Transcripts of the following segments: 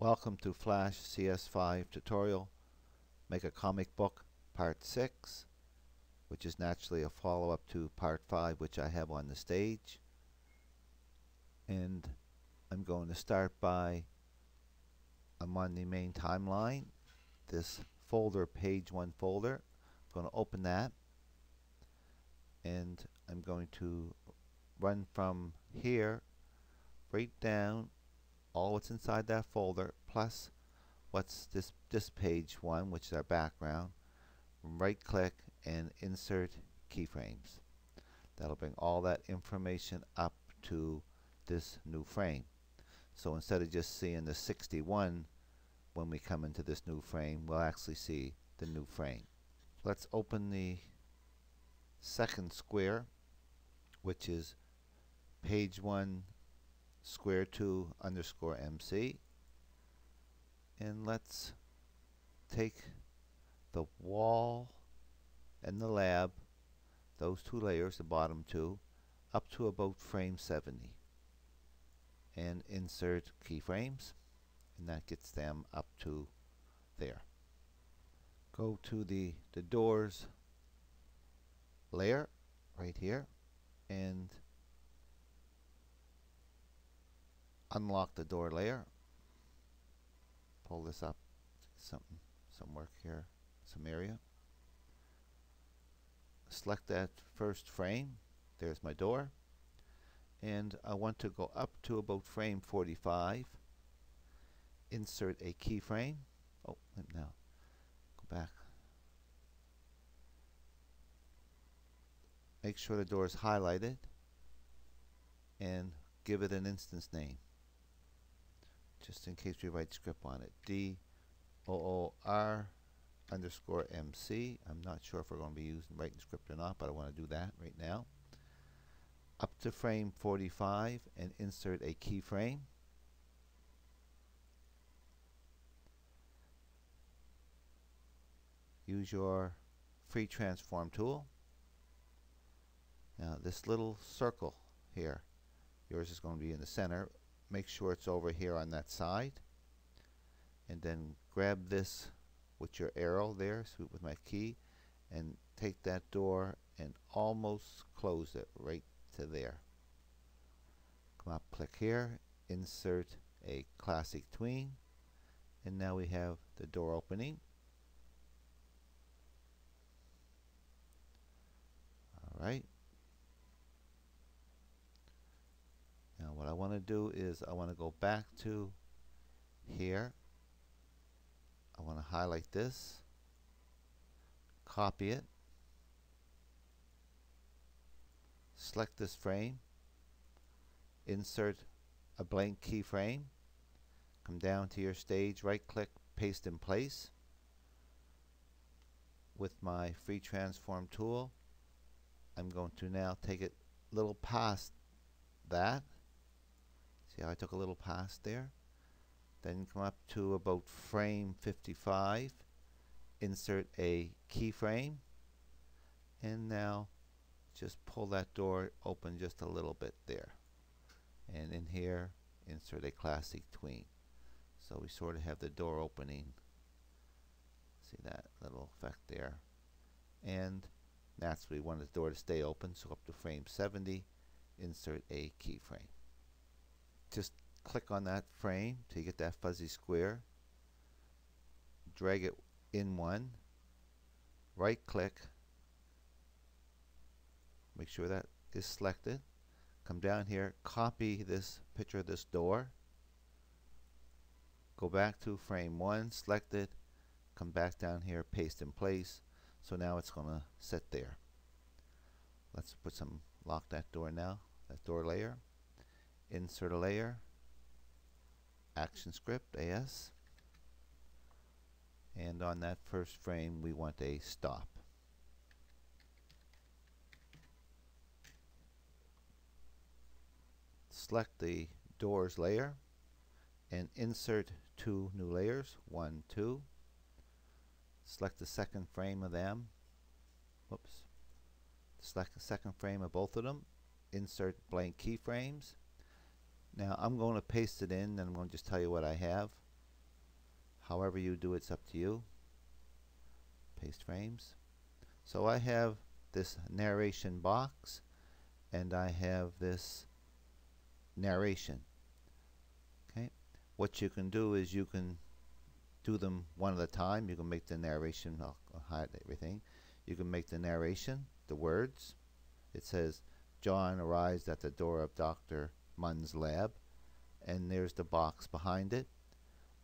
Welcome to Flash CS5 tutorial, Make a Comic Book Part 6, which is naturally a follow-up to Part 5, which I have on the stage. And I'm going to start by, I'm on the main timeline, this folder, page 1 folder. I'm going to open that, and I'm going to run from here right down all what's inside that folder plus what's this page 1, which is our background. Right click and insert keyframes. That'll bring all that information up to this new frame. So instead of just seeing the 61 when we come into this new frame, we'll actually see the new frame. Let's open the second square, which is page 1 square 2 underscore MC, and let's take the wall and the lab, those two layers, the bottom two, up to about frame 70 and insert keyframes, and that gets them up to there. Go to the doors layer right here and unlock the door layer. Pull this up, some work here, some area. Select that first frame. There's my door, and I want to go up to about frame 45. Insert a keyframe. Oh, now go back. Make sure the door is highlighted and give it an instance name, just in case we write script on it. DOOR underscore MC. I'm not sure if we're going to be writing script or not, but I want to do that right now. Up to frame 45 and insert a keyframe. Use your free transform tool. Now this little circle here, yours is going to be in the center. Make sure it's over here on that side, and then grab this with your arrow there, swoop with my key, and take that door and almost close it right to there. Come up, click here, insert a classic tween, and now we have the door opening. Alright. Now what I want to do is I want to go back to here. I want to highlight this, copy it, select this frame, insert a blank keyframe, come down to your stage, right click, paste in place. With my free transform tool, I'm going to now take it a little past that. See how I took a little past there? Then come up to about frame 55, insert a keyframe, and now just pull that door open just a little bit there. And in here, insert a classic tween. So we sort of have the door opening. See that little effect there? And that's we want the door to stay open, so up to frame 70, insert a keyframe. Just click on that frame till you get that fuzzy square. Drag it in one. Right click. Make sure that is selected. Come down here, copy this picture of this door. Go back to frame 1, select it. Come back down here, paste in place. So now it's going to sit there. Let's lock that door now, that door layer. Insert a layer, action script, AS, and on that first frame we want a stop. Select the doors layer and insert two new layers, 1, 2. Select the second frame of them. Whoops. Select the second frame of both of them. Insert blank keyframes. Now I'm going to paste it in, and I'm going to just tell you what I have. However you do it's up to you. Paste frames. So I have this narration box and I have this narration. Okay, what you can do is you can do them one at a time. You can make the narration, I'll hide everything. You can make the narration, the words. It says, John arrives at the door of Dr. Munn's lab, and there's the box behind it.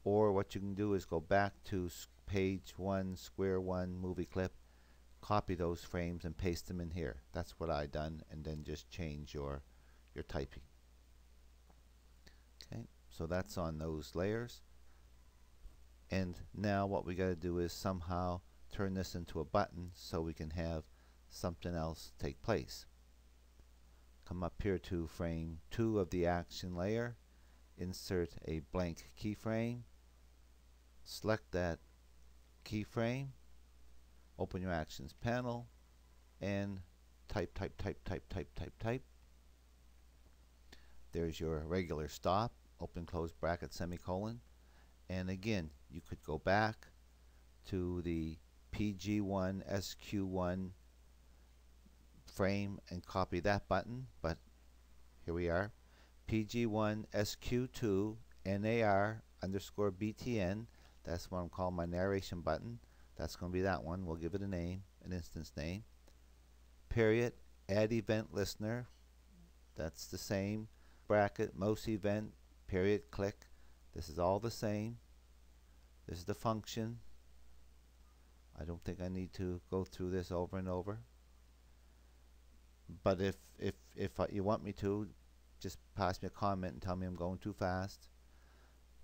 Or what you can do is go back to page 1, square 1, movie clip, copy those frames and paste them in here. That's what I done, and then just change your typing. Okay, so that's on those layers. And now what we got to do is somehow turn this into a button so we can have something else take place. Come up here to frame 2 of the action layer, insert a blank keyframe, select that keyframe, open your actions panel, and type. There's your regular stop, open close bracket, semicolon. And again, you could go back to the PG1 SQ1 frame and copy that button, but here we are, PG1 SQ2 NAR underscore BTN. That's what I'm calling my narration button. That's going to be that one. We'll give it a name, an instance name. Period, add event listener. That's the same. Bracket, most event, period, click. This is all the same. This is the function. I don't think I need to go through this over and over. But if you want me to, just pass me a comment and tell me I'm going too fast.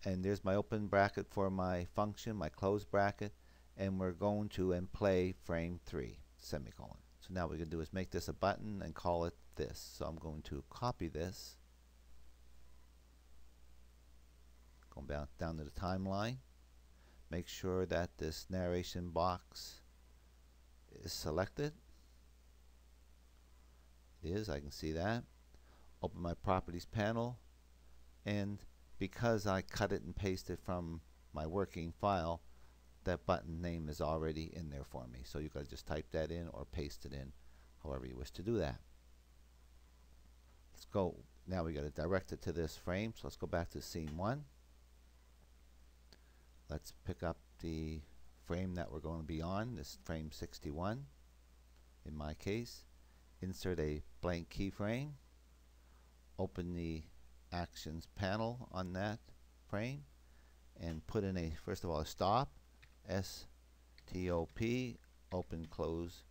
And there's my open bracket for my function, my close bracket, and we're going to and play frame 3, semicolon. So now what we're going to do is make this a button and call it this. So I'm going to copy this, going down to the timeline, make sure that this narration box is selected. It is, I can see that. Open my properties panel, and because I cut it and pasted from my working file, that button name is already in there for me. So you gotta just type that in or paste it in, however you wish to do that. Let's go. Now we gotta direct it to this frame. So let's go back to scene 1. Let's pick up the frame that we're going to be on, this frame 61 in my case. Insert a blank keyframe, open the actions panel on that frame, and put in a, first of all, a stop, S-T-O-P, open close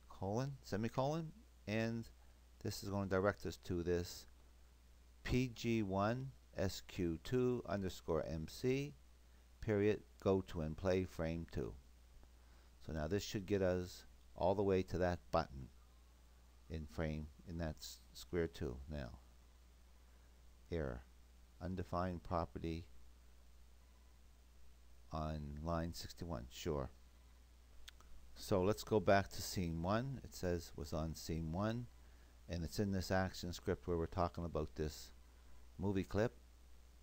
colon, semicolon, and this is going to direct us to this PG1 SQ2 underscore MC period, go to and play frame 2. So now this should get us all the way to that button in frame, in that square 2. Now, error, undefined property on line 61, sure. So let's go back to scene 1. It says was on scene 1, and it's in this action script where we're talking about this movie clip.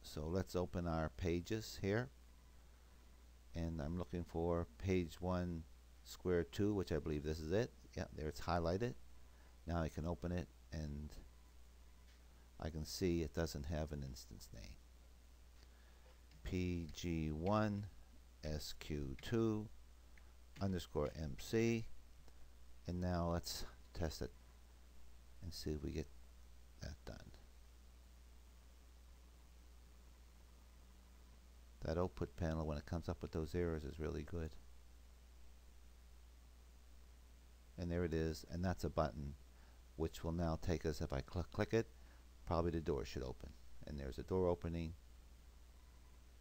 So let's open our pages here, and I'm looking for page 1 square 2, which I believe this is it. Yeah, there it's highlighted. Now I can open it and I can see it doesn't have an instance name. PG1 SQ2 underscore MC, and now let's test it and see if we get that done. That output panel, when it comes up with those errors, is really good. And there it is, and that's a button which will now take us, if I click it, probably the door should open. And there's a door opening.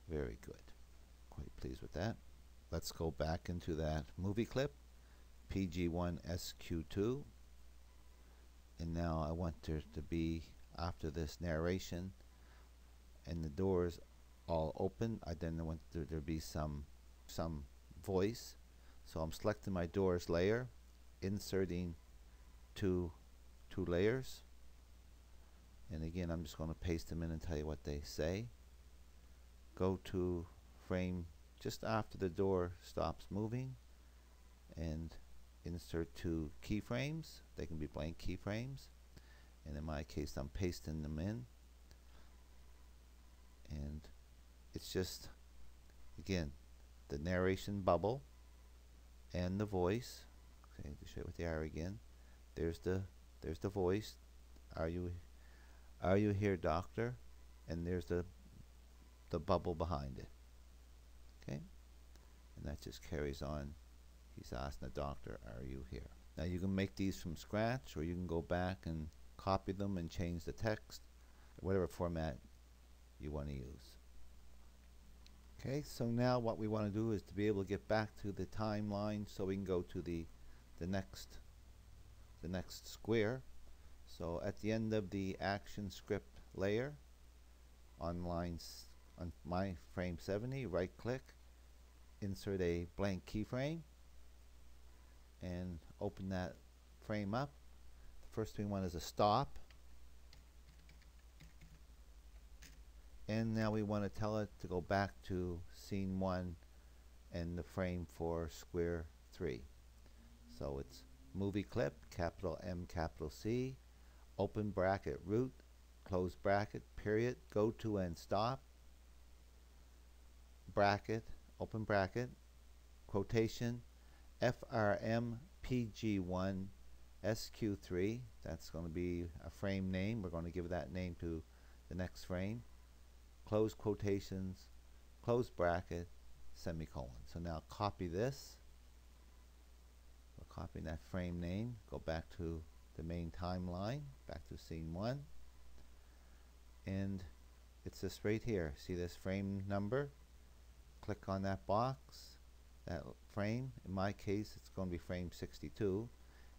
Very good. Quite pleased with that. Let's go back into that movie clip, PG1 SQ2. And now I want there to be, after this narration and the doors all open, I then want there to be some voice. So I'm selecting my doors layer, inserting two layers, and again I'm just going to paste them in and tell you what they say. Go to frame just after the door stops moving, and insert 2 keyframes. They can be blank keyframes, and in my case I'm pasting them in, and it's just, again, the narration bubble and the voice. Okay, to show it with the arrow again, there's the voice, are you here, doctor? And there's the bubble behind it. Okay, and that just carries on. He's asking the doctor, are you here? Now you can make these from scratch, or you can go back and copy them and change the text, whatever format you want to use. Okay, so now what we want to do is to be able to get back to the timeline, so we can go to the next square. So at the end of the action script layer on my frame 70, right click, insert a blank keyframe, and open that frame up. The first thing we want is a stop, and now we want to tell it to go back to scene 1 and the frame for square 3. So it's movie clip, capital M, capital C, open bracket root, close bracket, period, go to and stop, bracket, open bracket, quotation, FRM PG1 SQ3. That's going to be a frame name. We're going to give that name to the next frame. Close quotations, close bracket, semicolon. So now copy this. We're copying that frame name. Go back to the main timeline, back to scene 1. And it's this right here. See this frame number? Click on that box, that frame. In my case, it's going to be frame 62.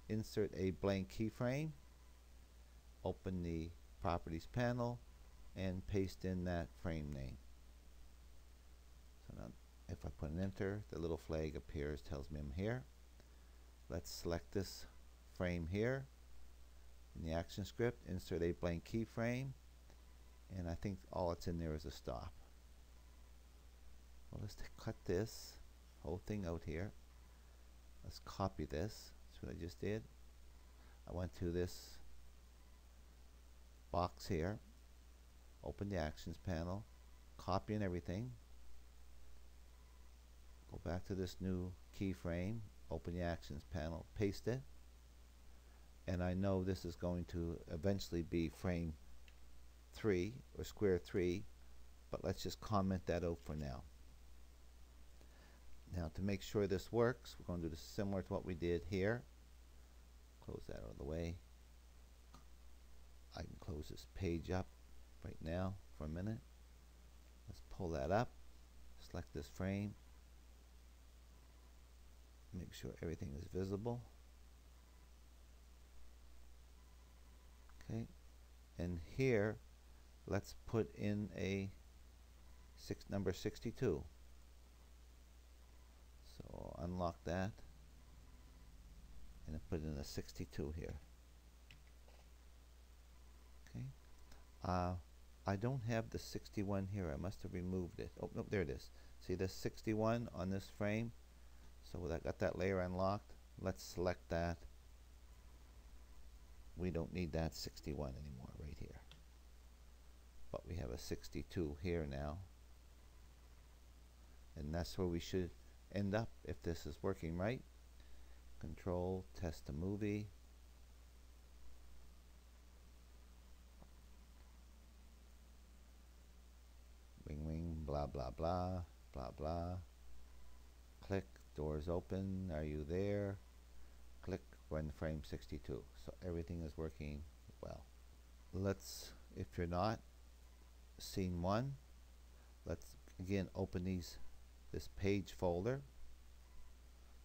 Insert a blank keyframe, open the properties panel, and paste in that frame name. So now if I put an enter, the little flag appears, tells me I'm here. Let's select this frame here in the action script, insert a blank keyframe, and I think all that's in there is a stop. Well, let's cut this whole thing out here. Let's copy this. That's what I just did. I went to this box here, open the actions panel, copying everything, go back to this new keyframe, open the actions panel, paste it, and I know this is going to eventually be frame 3 or square 3, but let's just comment that out for now. Now to make sure this works, we're going to do this similar to what we did here. Close that out of the way. I can close this page up right now for a minute. Let's pull that up, select this frame, make sure everything is visible. Okay, and here let's put in a number 62. So unlock that and put in a 62 here. Okay, I don't have the 61 here. I must have removed it. Oh no, there it is. See this 61 on this frame? So I got that layer unlocked. Let's select that. We don't need that 61 anymore right here. But we have a 62 here now. And that's where we should end up if this is working right. Control, test the movie. Ring ring, blah blah blah, blah blah. Click, doors open, are you there? Click, we're in frame 62. So everything is working well. Let's, if you're not, scene 1, let's again open this page folder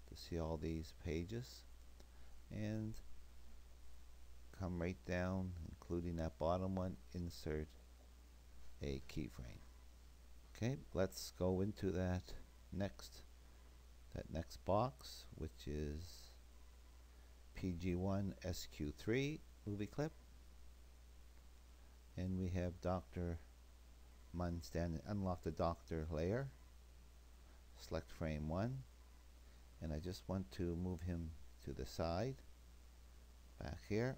to see all these pages, and come right down, including that bottom one, insert a keyframe. Okay, let's go into that next box, which is PG1 SQ3 movie clip, and we have Dr. Munn standing. Unlock the doctor layer, select frame 1, and I just want to move him to the side, back here.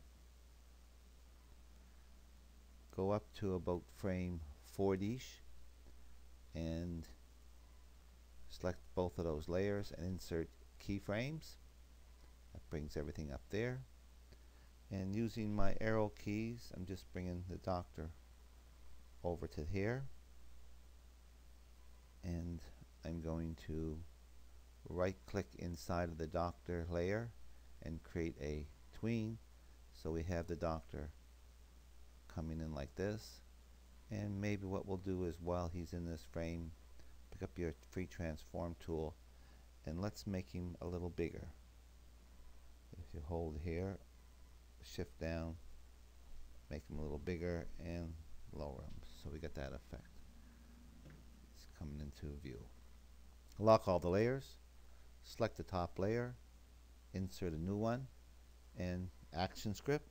Go up to about frame 40-ish and select both of those layers and insert keyframes. That brings everything up there. And using my arrow keys, I'm just bringing the doctor over to here. And I'm going to right click inside of the doctor layer and create a tween, so we have the doctor coming in like this. And maybe what we'll do is, while he's in this frame, pick up your free transform tool and let's make him a little bigger. If you hold here, shift down, make him a little bigger and lower him, so we get that effect. It's coming into view. Lock all the layers, select the top layer, insert a new one, and action script.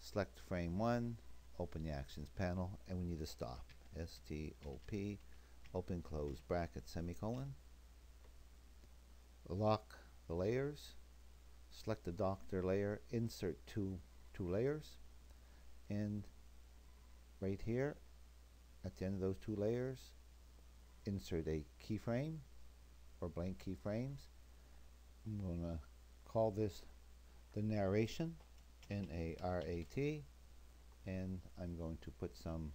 Select frame 1, open the actions panel, and we need to stop. S-T-O-P, open close bracket semicolon. Lock the layers, select the doctor layer, insert two layers, and right here at the end of those 2 layers, insert a keyframe or blank keyframes. I'm going to call this the narration, N-A-R-A-T, and I'm going to put some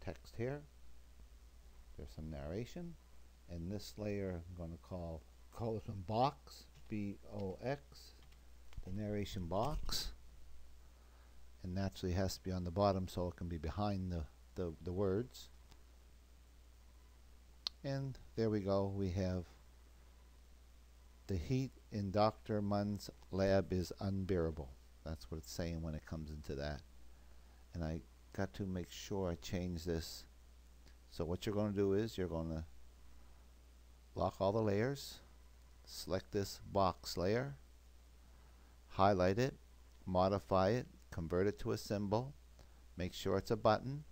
text here. There's some narration, and this layer I'm going to call it a box, B-O-X, the narration box, and naturally it has to be on the bottom so it can be behind the words. And there we go, we have the heat in Dr. Munn's lab is unbearable. That's what it's saying when it comes into that. And I got to make sure I change this. So what you're going to do is you're going to lock all the layers, select this box layer, highlight it, modify it, convert it to a symbol, make sure it's a button,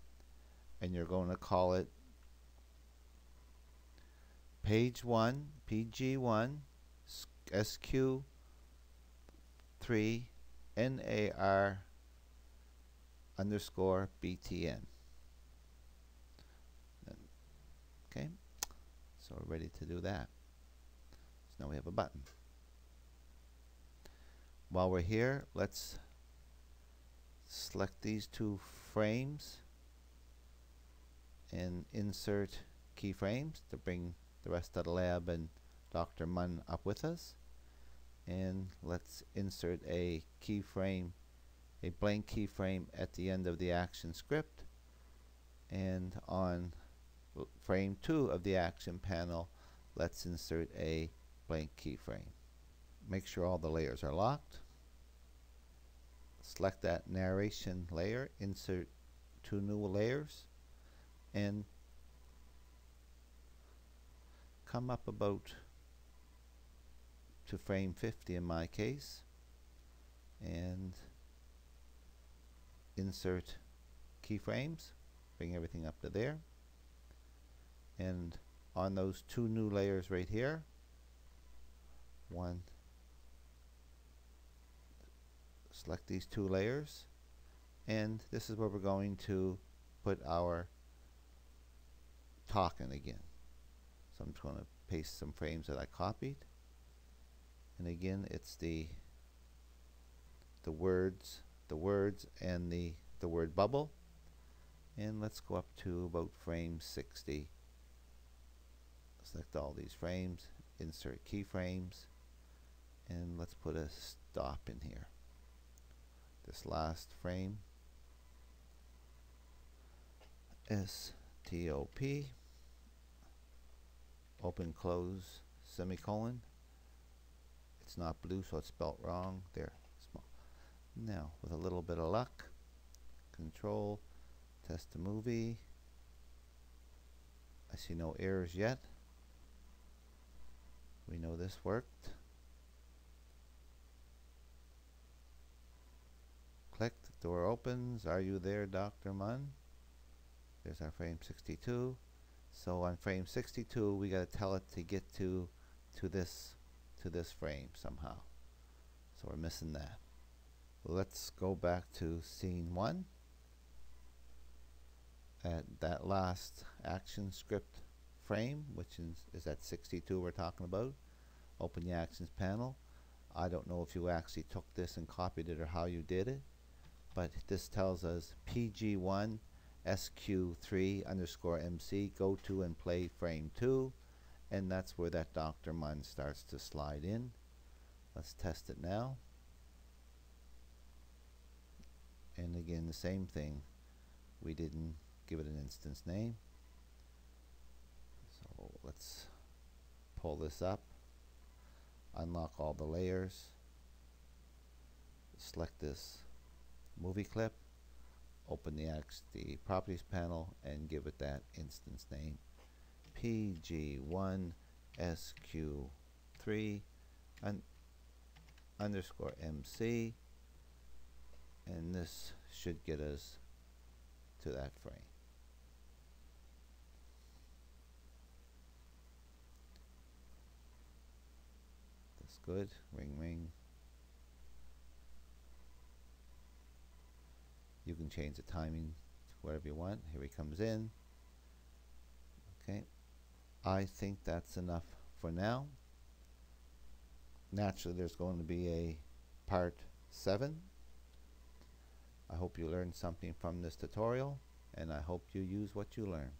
and you're going to call it page 1, PG1, SQ3, NAR underscore BTN. Okay, so we're ready to do that. So now we have a button. While we're here, let's select these 2 frames and insert keyframes to bring the rest of the lab and Dr. Munn up with us. And let's insert a keyframe, a blank keyframe at the end of the action script. And on frame 2 of the action panel, let's insert a blank keyframe. Make sure all the layers are locked. Select that narration layer, insert 2 new layers, and come up about to frame 50 in my case, and insert keyframes, bring everything up to there. And on those 2 new layers right here, select these 2 layers, and this is where we're going to put our talking again. So I'm just going to paste some frames that I copied, and again it's the words and the word bubble, and let's go up to about frame 60. Select all these frames, insert keyframes, and let's put a stop in here. This last frame, S-T-O-P, open close semicolon. It's not blue, so it's spelt wrong there. Small. Now with a little bit of luck, control, test the movie. I see no errors yet. We know this worked. Click, the door opens. Are you there, Dr. Munn? There's our frame 62. So on frame 62, we got to tell it to get to this frame somehow. So we're missing that. Let's go back to scene 1. At that last action script frame, which is at 62 we're talking about. Open the actions panel. I don't know if you actually took this and copied it or how you did it, but this tells us PG1 SQ3 underscore MC go to and play frame 2, and that's where that Dr. Munn starts to slide in. Let's test it now. And again, the same thing. We didn't give it an instance name. So let's pull this up, unlock all the layers, select this movie clip, open the properties panel, and give it that instance name, PG1 SQ3 underscore MC, and this should get us to that frame. That's good. Ring ring. You can change the timing to whatever you want. Here he comes in. Okay. I think that's enough for now. Naturally, there's going to be a part 7. I hope you learned something from this tutorial, and I hope you use what you learned.